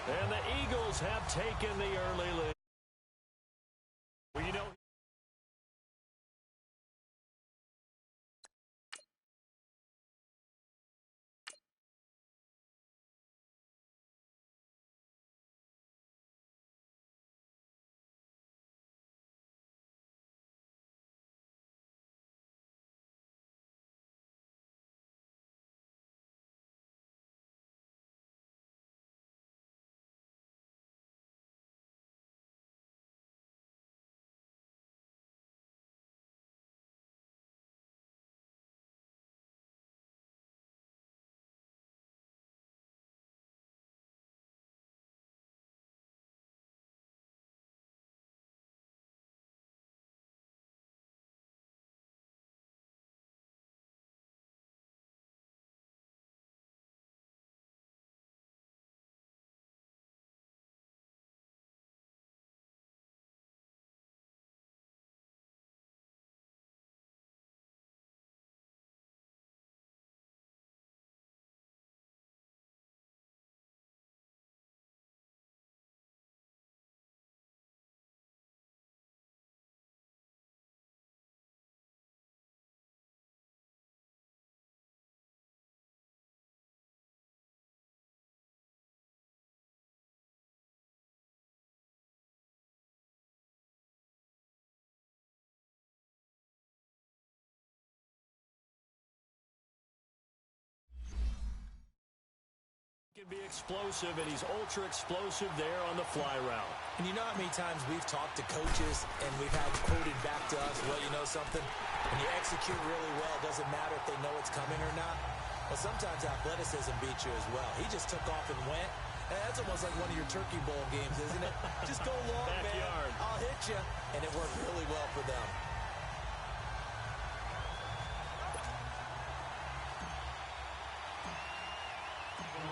And the Eagles have taken the early lead. Well, you know, can be explosive, and he's ultra explosive there on the fly route. And you know how many times we've talked to coaches and we've had quoted back to us, well, you know something? When you execute really well, it doesn't matter if they know it's coming or not. Well, sometimes athleticism beats you as well. He just took off and went. And that's almost like one of your Turkey Bowl games, isn't it? Just go long, Backyard. man. I'll hit you. And it worked really well for them.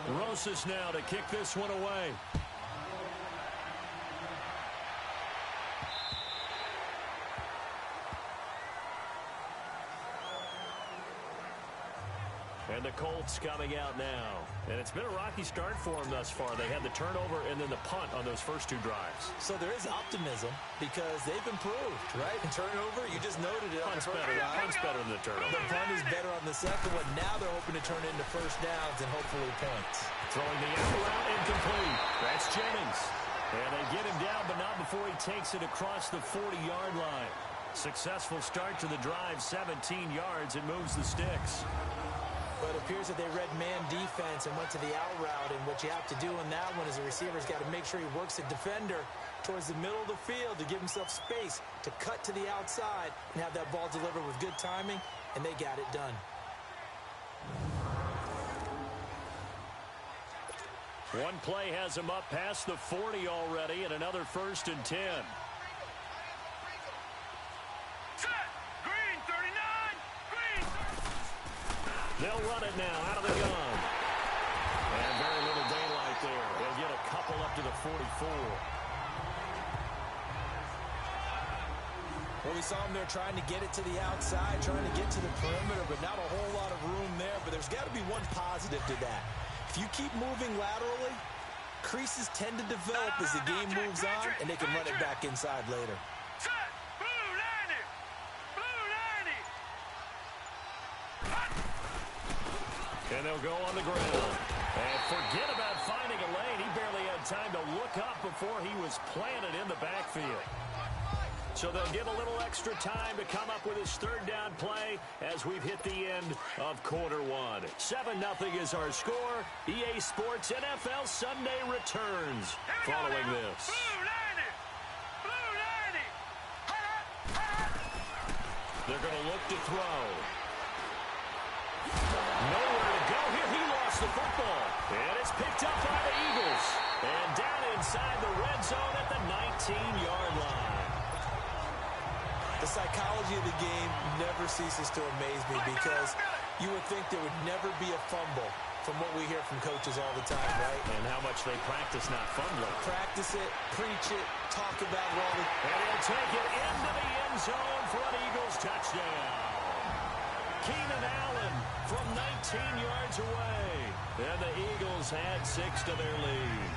Rosas now to kick this one away. And the Colts coming out now. And it's been a rocky start for them thus far. They had the turnover and then the punt on those first two drives. So there is optimism because they've improved, right? And turnover, you just noted it. Punt's better than the turnover. The punt is better on the second one. Now they're hoping to turn it into first downs and hopefully points. Throwing the out route incomplete. That's Jennings. And they get him down, but not before he takes it across the 40-yard line. Successful start to the drive, 17 yards, and moves the sticks. But it appears that they read man defense and went to the out route. And what you have to do in that one is the receiver's got to make sure he works the defender towards the middle of the field to give himself space to cut to the outside and have that ball delivered with good timing, and they got it done. One play has him up past the 40 already, and another 1st and 10. They'll run it now out of the gun. And very little daylight there. They'll get a couple up to the 44. Well, we saw them there trying to get it to the outside, trying to get to the perimeter, but not a whole lot of room there. But there's got to be one positive to that. If you keep moving laterally, creases tend to develop as the game moves on, and they can run it back inside later. And they'll go on the ground. And forget about finding a lane. He barely had time to look up before he was planted in the backfield. So they'll get a little extra time to come up with his 3rd down play as we've hit the end of quarter one. 7-0 is our score. EA Sports NFL Sunday returns following this. They're going to look to throw. Nowhere to go here. He lost the football. And it's picked up by the Eagles. And down inside the red zone at the 19-yard line. The psychology of the game never ceases to amaze me because you would think there would never be a fumble from what we hear from coaches all the time, right? And how much they practice not fumbling. Practice it, preach it, talk about it all the time. And he'll take it into the end zone for an Eagles touchdown. Keenan Allen from 19 yards away. And the Eagles had 6 to their lead.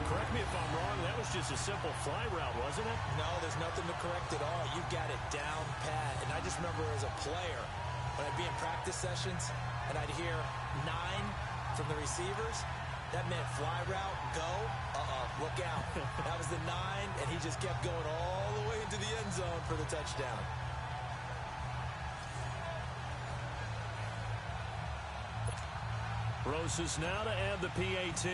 correct me if I'm wrong, that was just a simple fly route, wasn't it? No, there's nothing to correct at all. You got it down pat. And I just remember as a player, when I'd be in practice sessions and I'd hear 9 from the receivers, that meant fly route, go, look out. That was the 9, and he just kept going all the way into the end zone for the touchdown. Rosas now to add the PAT.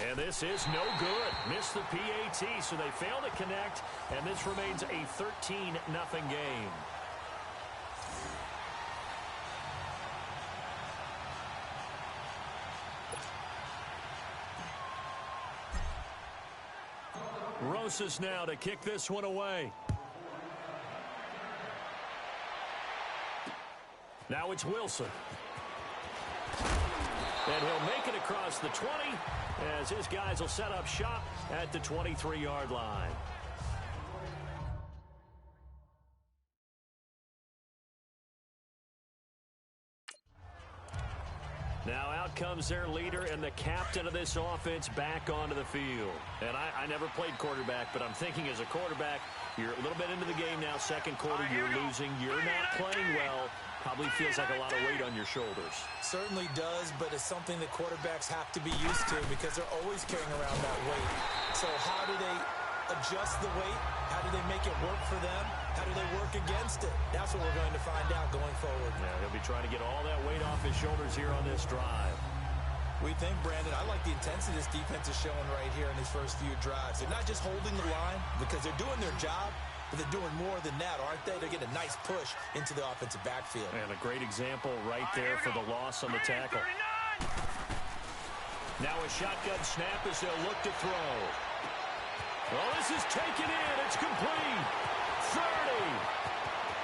And this is no good. Missed the PAT, so they fail to connect, and this remains a 13-0 game. Rosas now to kick this one away. Now it's Wilson. And he'll make it across the 20 as his guys will set up shop at the 23-yard line. Now out comes their leader and the captain of this offense back onto the field. And I never played quarterback, but I'm thinking as a quarterback, you're a little bit into the game now. Second quarter, you're losing. You're not playing well. Probably feels like a lot of weight on your shoulders. Certainly does, but it's something that quarterbacks have to be used to because they're always carrying around that weight. So how do they adjust the weight? How do they make it work for them? How do they work against it? That's what we're going to find out going forward. Yeah, he'll be trying to get all that weight off his shoulders here on this drive. We think, Brandon, I like the intensity this defense is showing right here in these first few drives. They're not just holding the line because they're doing their job, but they're doing more than that, aren't they? They're getting a nice push into the offensive backfield. And a great example right there for the loss on the tackle. Now a shotgun snap as they'll look to throw. Well, this is taken in. It's complete. 30,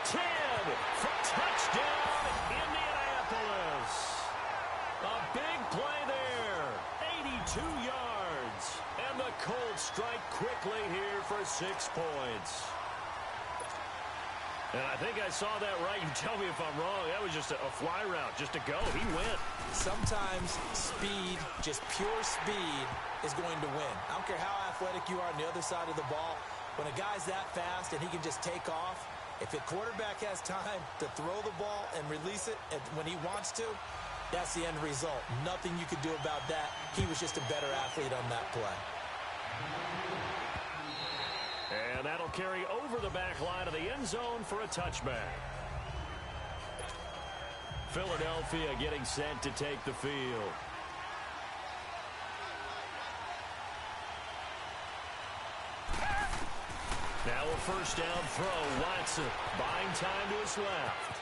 10, for touchdown, Indianapolis. A big play there. 82 yards. And the Colts strike quickly here for 6 points. And I think I saw that right. You tell me if I'm wrong. That was just a fly route, just to go. He went. Sometimes speed, just pure speed, is going to win. I don't care how athletic you are on the other side of the ball. When a guy's that fast and he can just take off, if a quarterback has time to throw the ball and release it when he wants to, that's the end result. Nothing you could do about that. He was just a better athlete on that play. And that'll carry over the back line of the end zone for a touchback. Philadelphia getting set to take the field. Now a first down throw. Watson buying time to his left.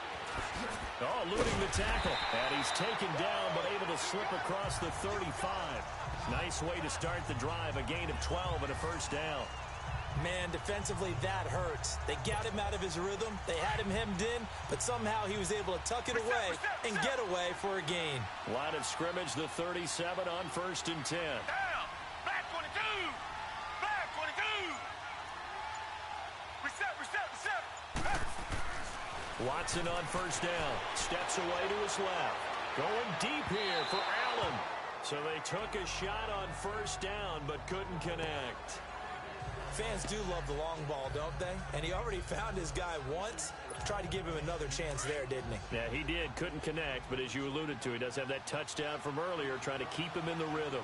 Oh, eluding the tackle. And he's taken down but able to slip across the 35. Nice way to start the drive. A gain of 12 and a first down. Man, defensively, that hurts. They got him out of his rhythm. They had him hemmed in, but somehow he was able to tuck it away and get away for a gain. Line of scrimmage, the 37 on 1st and 10. Down. Back 22. Back 22. Reset. Watson on first down. Steps away to his left. Going deep here for Allen. So they took a shot on first down, but couldn't connect. Fans do love the long ball, don't they? And he already found his guy once. Tried to give him another chance there, didn't he? Yeah, he did. Couldn't connect, but as you alluded to, he does have that touchdown from earlier, trying to keep him in the rhythm.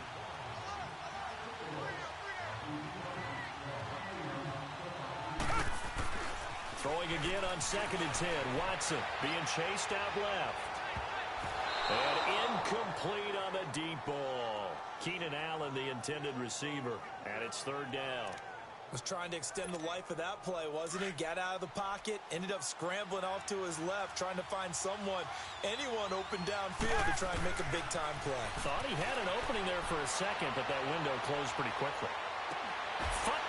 Throwing again on 2nd and 10. Watson being chased out left. And incomplete on the deep ball. Keenan Allen, the intended receiver. And it's 3rd down. Was trying to extend the life of that play, wasn't he? Got out of the pocket, ended up scrambling off to his left, trying to find anyone open downfield to try and make a big-time play. Thought he had an opening there for a second, but that window closed pretty quickly.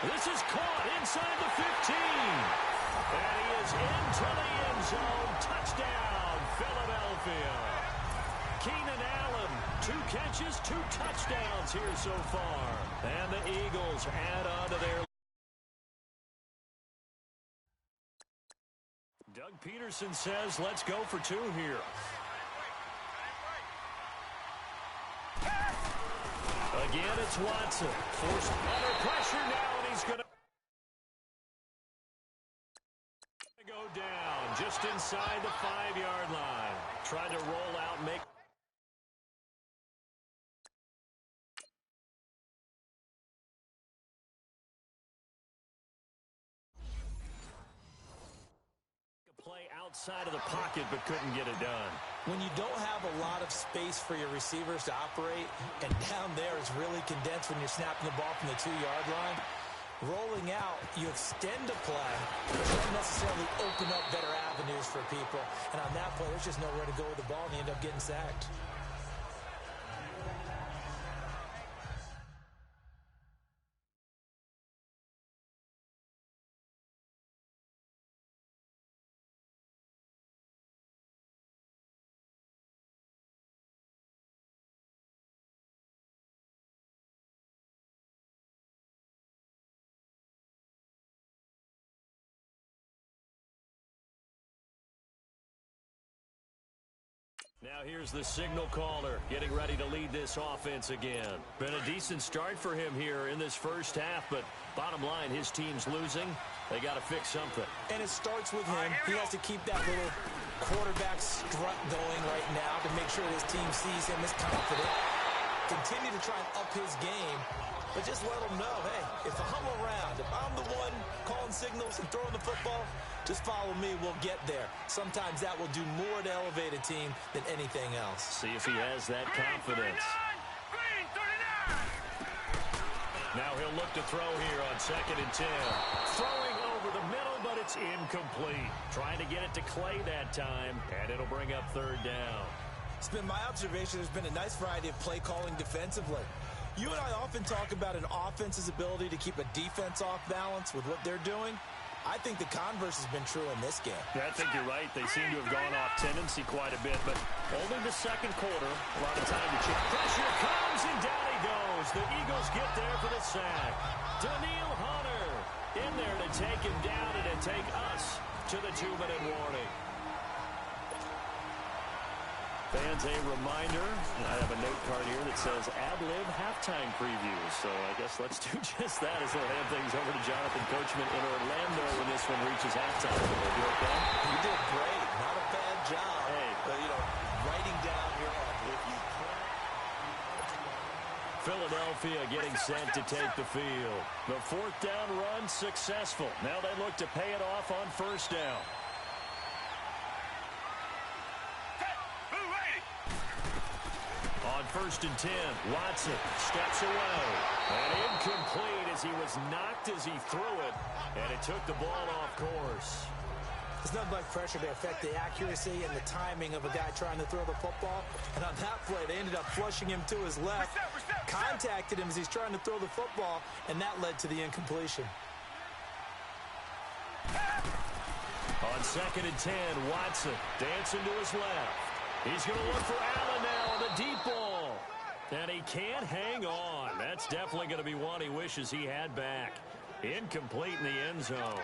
This is caught inside the 15. And he is into the end zone. Touchdown, Philadelphia. Keenan Allen, 2 catches, 2 touchdowns here so far. And the Eagles add on to their. Doug Peterson says, let's go for 2 here. Again, it's Watson. Forced under pressure now, and he's going to go down just inside the 5-yard line. Tried to roll out, make play outside of the pocket, but couldn't get it done. When you don't have a lot of space for your receivers to operate, and down there is really condensed when you're snapping the ball from the 2-yard line, rolling out, you extend a play, but you don't necessarily open up better avenues for people. And on that play, there's just nowhere to go with the ball, and you end up getting sacked. Now here's the signal caller getting ready to lead this offense again. Been a decent start for him here in this first half, but bottom line, his team's losing. They got to fix something. And it starts with him. He has to keep that little quarterback strut going right now to make sure his team sees him as confident. Continue to try and up his game, but just let him know, hey, if I'm around, if I'm the one calling signals and throwing the football, just follow me, we'll get there. Sometimes that will do more to elevate a team than anything else. See if he has that confidence. Green 39! Now he'll look to throw here on 2nd and 10. Throwing over the middle, but it's incomplete. Trying to get it to Clay that time, and it'll bring up 3rd down. It's been my observation there's been a nice variety of play calling defensively. You and I often talk about an offense's ability to keep a defense off balance with what they're doing. I think the converse has been true in this game. Yeah, I think you're right. They seem to have gone off tendency quite a bit, but only the 2nd quarter. A lot of time to check. Pressure comes, and down he goes. The Eagles get there for the sack. Daniil Hunter in there to take him down and to take us to the 2-minute warning. Fans, a reminder, I have a note card here that says ad-lib halftime preview. So I guess let's do just that as we'll hand things over to Jonathan Coachman in Orlando when this one reaches halftime. Will they do it then? You did great. Not a bad job. Hey. Writing down your if you Philadelphia getting set to take the field. The 4th down run successful. Now they look to pay it off on 1st down. On 1st and 10, Watson steps away. And incomplete as he was knocked as he threw it. And it took the ball off course. There's nothing like pressure to affect the accuracy and the timing of a guy trying to throw the football. And on that play, they ended up flushing him to his left. Contacted him as he's trying to throw the football, and that led to the incompletion. On 2nd and 10, Watson dancing to his left. He's going to look for Allen now on the deep ball. And he can't hang on. That's definitely going to be one he wishes he had back. Incomplete in the end zone.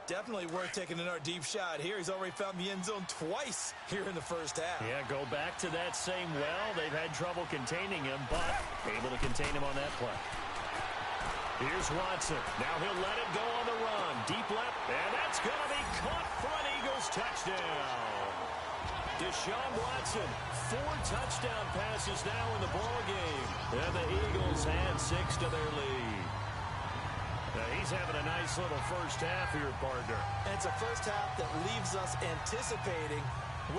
Definitely worth taking another deep shot here. He's already found the end zone twice here in the first half. Yeah, go back to that same well. They've had trouble containing him, but able to contain him on that play. Here's Watson. Now he'll let it go on the run. Deep left, and that's going to be caught for an Eagles touchdown. Deshaun Watson, 4 touchdown passes now in the ball game. And the Eagles add 6 to their lead. Now he's having a nice little first half here, partner. And it's a first half that leaves us anticipating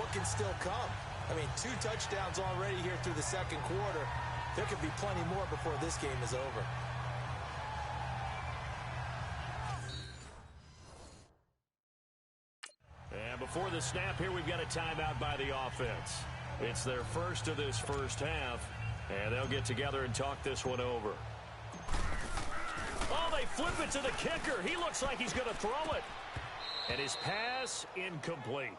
what can still come. I mean, 2 touchdowns already here through the 2nd quarter. There could be plenty more before this game is over. And before the snap here, we've got a timeout by the offense. It's their first of this first half, and they'll get together and talk this one over. Oh, they flip it to the kicker. He looks like he's going to throw it. And his pass incomplete.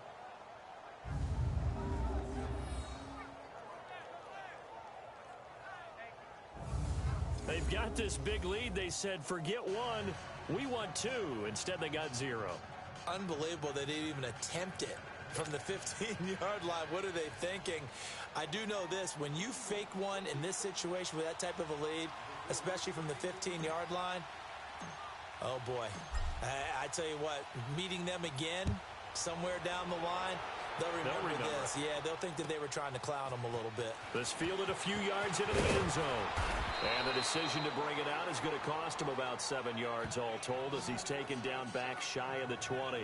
They've got this big lead. They said, forget 1, we want 2. Instead, they got 0. Unbelievable they didn't even attempt it. From the 15-yard line, what are they thinking? I do know this. When you fake one in this situation with that type of a lead, especially from the 15-yard line, oh, boy. I tell you what, meeting them again somewhere down the line, they'll remember this. Yeah, they'll think that they were trying to clown them a little bit. This fielded a few yards into the end zone. And the decision to bring it out is going to cost him about 7 yards all told as he's taken down back shy of the 20.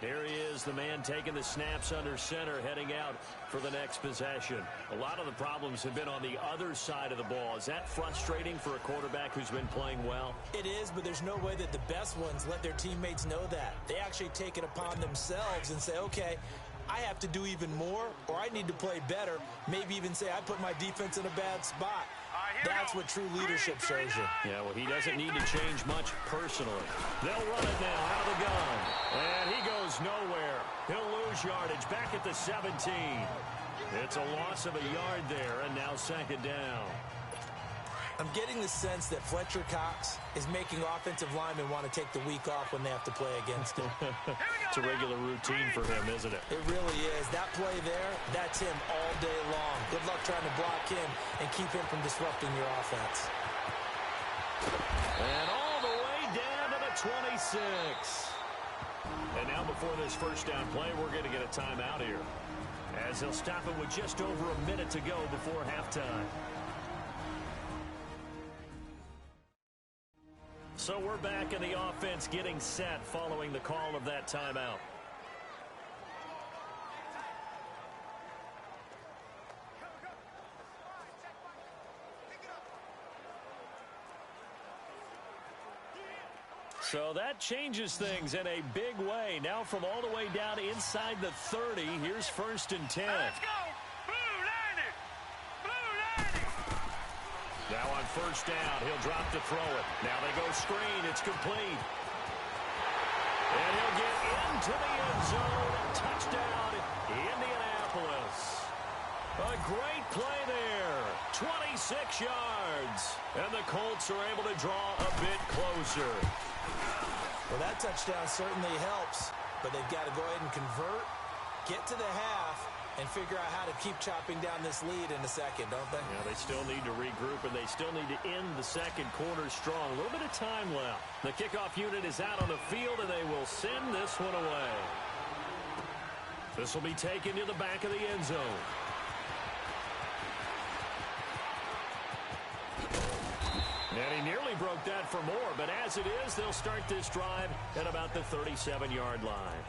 Here he is, the man taking the snaps under center, heading out for the next possession. A lot of the problems have been on the other side of the ball. Is that frustrating for a quarterback who's been playing well? It is, but there's no way that the best ones let their teammates know that. They actually take it upon themselves and say, okay, I have to do even more, or I need to play better. Maybe even say I put my defense in a bad spot. That's what true leadership shows you. Yeah, well, he doesn't need to change much personally. They'll run it now out of the gun. And he goes nowhere. He'll lose yardage back at the 17. It's a loss of a yard there, and now second down. I'm getting the sense that Fletcher Cox is making offensive linemen want to take the week off when they have to play against him. It's a regular routine for him, isn't it? It really is. That play there, that's him all day long. Good luck trying to block him and keep him from disrupting your offense. And all the way down to the 26. And now before this first down play, we're going to get a timeout here, as he'll stop it with just over a minute to go before halftime. So we're back in the offense getting set following the call of that timeout. So that changes things in a big way. Now from all the way down inside the 30, here's 1st and 10. Let's go! Blue line it! Blue line it! Now on first down, he'll drop to throw it. Now they go screen. It's complete. And he'll get into the end zone. Touchdown, Indianapolis. A great play there. 26 yards. And the Colts are able to draw a bit closer. Well, that touchdown certainly helps, but they've got to go ahead and convert, get to the half, and figure out how to keep chopping down this lead in the second, don't they? Yeah, they still need to regroup, and they still need to end the second quarter strong. A little bit of time left. The kickoff unit is out on the field, and they will send this one away. This will be taken to the back of the end zone. And he nearly broke that for more, but as it is, they'll start this drive at about the 37-yard line.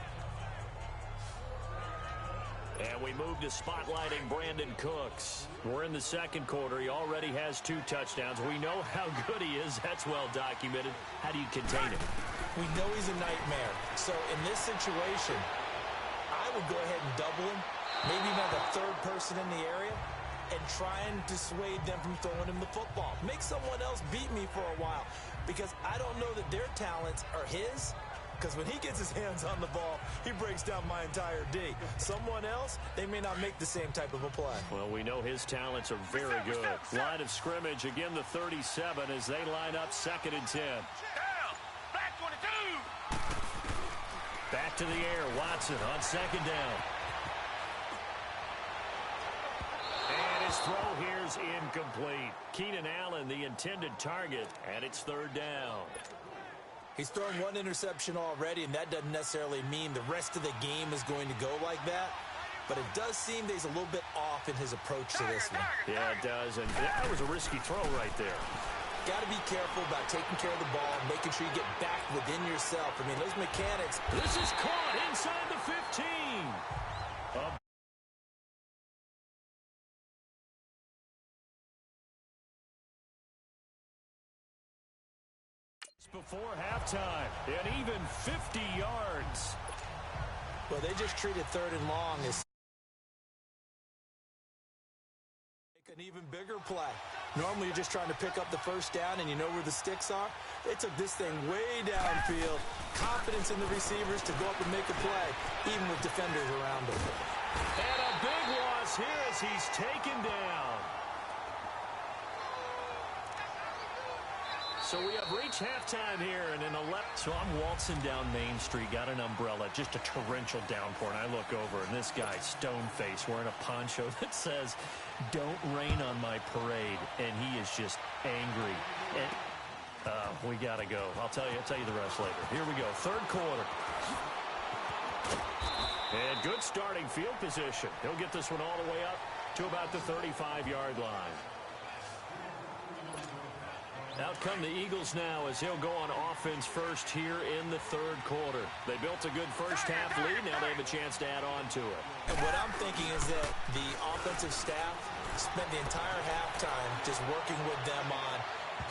And we move to spotlighting Brandon Cooks. We're in the second quarter. He already has 2 touchdowns. We know how good he is. That's well documented. How do you contain him? We know he's a nightmare. So in this situation, I would go ahead and double him, maybe even have a third person in the area, and try and dissuade them from throwing him the football. Make someone else beat me for a while, because I don't know that their talents are his, because when he gets his hands on the ball, he breaks down my entire D. Someone else, they may not make the same type of a play. Well, we know his talents are very good. Line of scrimmage, again the 37 as they line up 2nd and 10. Down! Black 22! Back to the air, Watson on 2nd down. And his throw here's incomplete. Keenan Allen, the intended target, and it's 3rd down. He's thrown 1 interception already, and that doesn't necessarily mean the rest of the game is going to go like that. But it does seem that he's a little bit off in his approach to this one. Yeah, it does, and that was a risky throw right there. Got to be careful about taking care of the ball and making sure you get back within yourself. I mean, those mechanics. This is caught inside the 15. Before halftime, and even 50 yards. Well, they just treated 3rd and long as make an even bigger play. Normally, you're just trying to pick up the first down, and you know where the sticks are. They took this thing way downfield. Confidence in the receivers to go up and make a play, even with defenders around them. And a big loss here as he's taken down. So we have reached halftime here, and in the left. So I'm waltzing down Main Street, got an umbrella, just a torrential downpour, and I look over, and this guy, stone-faced, wearing a poncho that says, "Don't rain on my parade," and he is just angry. And we got to go. I'll tell you the rest later. Here we go, third quarter. And good starting field position. He'll get this one all the way up to about the 35-yard line. Out come the Eagles now as he'll go on offense first here in the third quarter. They built a good first-half lead. Now they have a chance to add on to it. And what I'm thinking is that the offensive staff spent the entire halftime just working with them on,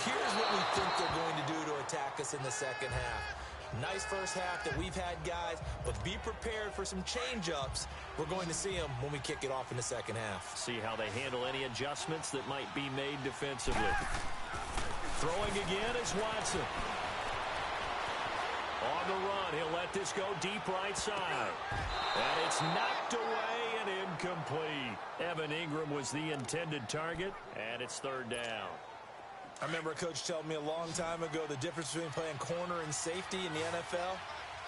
here's what we think they're going to do to attack us in the second half. Nice first half that we've had, guys, but be prepared for some change-ups. We're going to see them when we kick it off in the second half. See how they handle any adjustments that might be made defensively. Throwing again is Watson. On the run, he'll let this go deep right side. And it's knocked away and incomplete. Evan Ingram was the intended target, and it's third down. I remember a coach telling me a long time ago the difference between playing corner and safety in the NFL.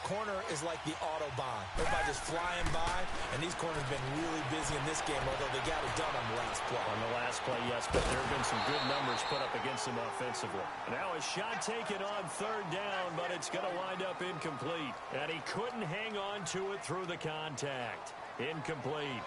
Corner is like the Autobahn. Everybody just flying by, and these corners have been really busy in this game, although they got it done on the last play. On the last play, yes, but there have been some good numbers put up against them offensively. Now a shot taken on third down, but it's going to wind up incomplete. And he couldn't hang on to it through the contact. Incomplete.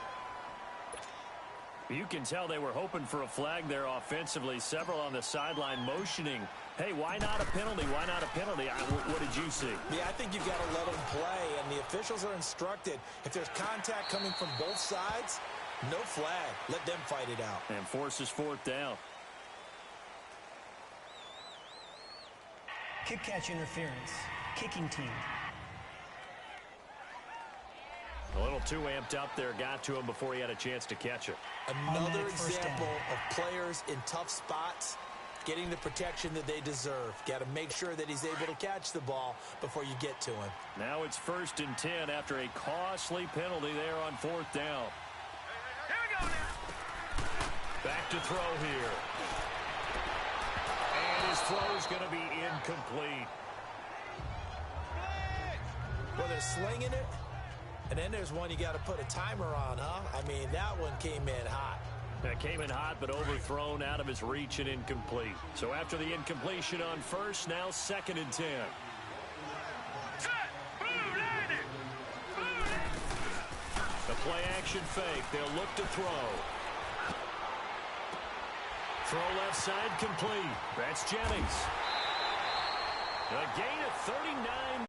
You can tell they were hoping for a flag there offensively. Several on the sideline motioning, hey, why not a penalty? Why not a penalty? What did you see? Yeah, I think you've got to let them play, and the officials are instructed. If there's contact coming from both sides, no flag. Let them fight it out. And forces fourth down. Kick catch interference. Kicking team. A little too amped up there, got to him before he had a chance to catch it. Another example of players in tough spots getting the protection that they deserve. Got to make sure that he's able to catch the ball before you get to him. Now it's 1st and 10 after a costly penalty there on fourth down. Here we go now. Back to throw here. And his throw is going to be incomplete. Well, they're slinging it. And then there's one you got to put a timer on, huh? I mean, that one came in hot. That came in hot, but overthrown out of his reach and incomplete. So after the incompletion on first, now 2nd and 10. Set. Blue line. The play action fake. They'll look to throw. Throw left side complete. That's Jennings. A gain of 39.